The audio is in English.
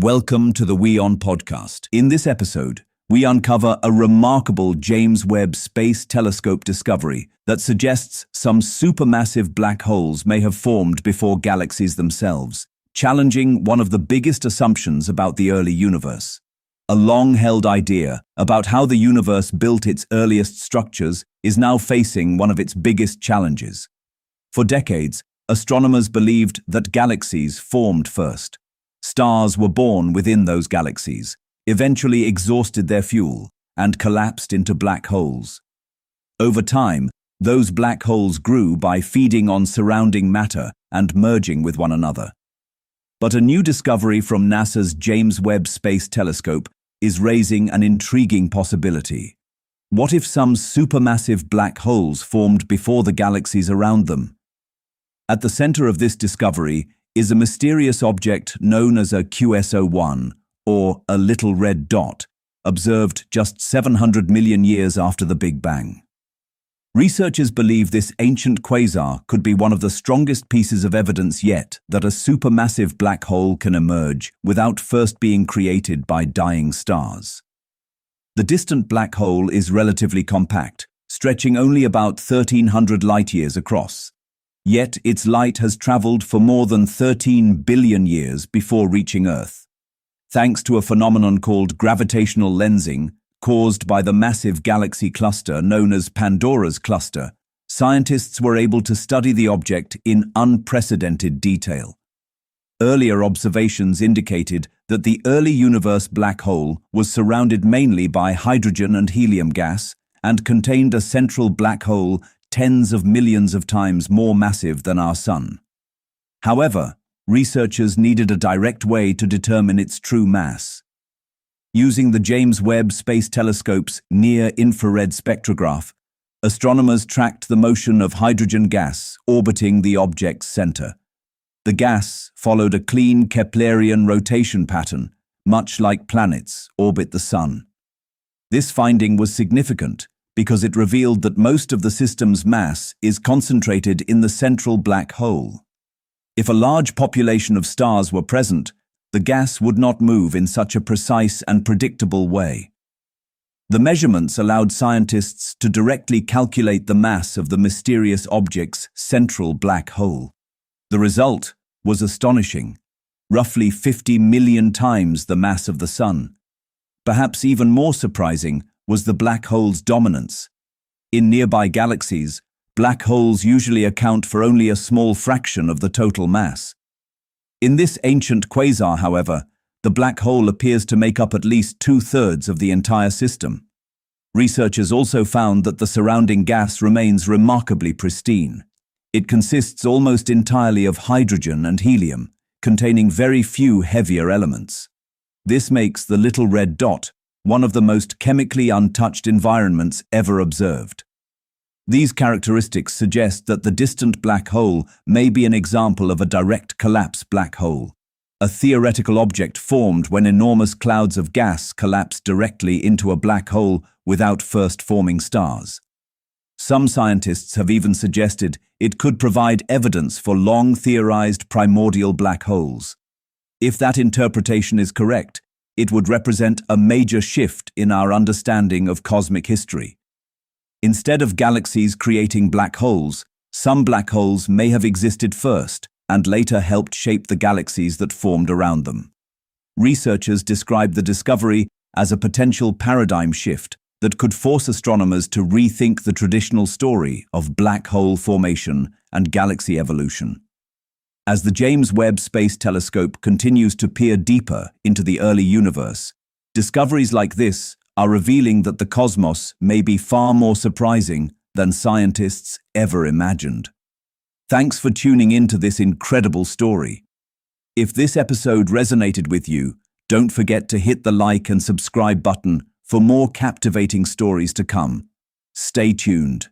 Welcome to the WION podcast. In this episode, we uncover a remarkable James Webb Space Telescope discovery that suggests some supermassive black holes may have formed before galaxies themselves, challenging one of the biggest assumptions about the early universe. A long-held idea about how the universe built its earliest structures is now facing one of its biggest challenges. For decades, astronomers believed that galaxies formed first. Stars were born within those galaxies, eventually exhausted their fuel, and collapsed into black holes. Over time, those black holes grew by feeding on surrounding matter and merging with one another. But a new discovery from NASA's James Webb Space Telescope is raising an intriguing possibility. What if some supermassive black holes formed before the galaxies around them? At the center of this discovery is a mysterious object known as a QSO-1, or a little red dot, observed just 700 million years after the Big Bang. Researchers believe this ancient quasar could be one of the strongest pieces of evidence yet that a supermassive black hole can emerge without first being created by dying stars. The distant black hole is relatively compact, stretching only about 1,300 light-years across. Yet its light has traveled for more than 13 billion years before reaching Earth. Thanks to a phenomenon called gravitational lensing, caused by the massive galaxy cluster known as Pandora's cluster, scientists were able to study the object in unprecedented detail. Earlier observations indicated that the early universe black hole was surrounded mainly by hydrogen and helium gas and contained a central black hole tens of millions of times more massive than our Sun. However, researchers needed a direct way to determine its true mass. Using the James Webb Space Telescope's near-infrared spectrograph, astronomers tracked the motion of hydrogen gas orbiting the object's center. The gas followed a clean Keplerian rotation pattern, much like planets orbit the Sun. This finding was significant because it revealed that most of the system's mass is concentrated in the central black hole. If a large population of stars were present, the gas would not move in such a precise and predictable way. The measurements allowed scientists to directly calculate the mass of the mysterious object's central black hole. The result was astonishing, roughly 50 million times the mass of the Sun. Perhaps even more surprising was the black hole's dominance. In nearby galaxies, black holes usually account for only a small fraction of the total mass. In this ancient quasar, however, the black hole appears to make up at least 2/3 of the entire system. Researchers also found that the surrounding gas remains remarkably pristine. It consists almost entirely of hydrogen and helium, containing very few heavier elements. This makes the little red dot one of the most chemically untouched environments ever observed. These characteristics suggest that the distant black hole may be an example of a direct collapse black hole, a theoretical object formed when enormous clouds of gas collapse directly into a black hole without first forming stars. Some scientists have even suggested it could provide evidence for long-theorized primordial black holes. If that interpretation is correct, it would represent a major shift in our understanding of cosmic history. Instead of galaxies creating black holes, some black holes may have existed first and later helped shape the galaxies that formed around them. Researchers describe the discovery as a potential paradigm shift that could force astronomers to rethink the traditional story of black hole formation and galaxy evolution. As the James Webb Space Telescope continues to peer deeper into the early universe, discoveries like this are revealing that the cosmos may be far more surprising than scientists ever imagined. Thanks for tuning in to this incredible story. If this episode resonated with you, don't forget to hit the like and subscribe button for more captivating stories to come. Stay tuned.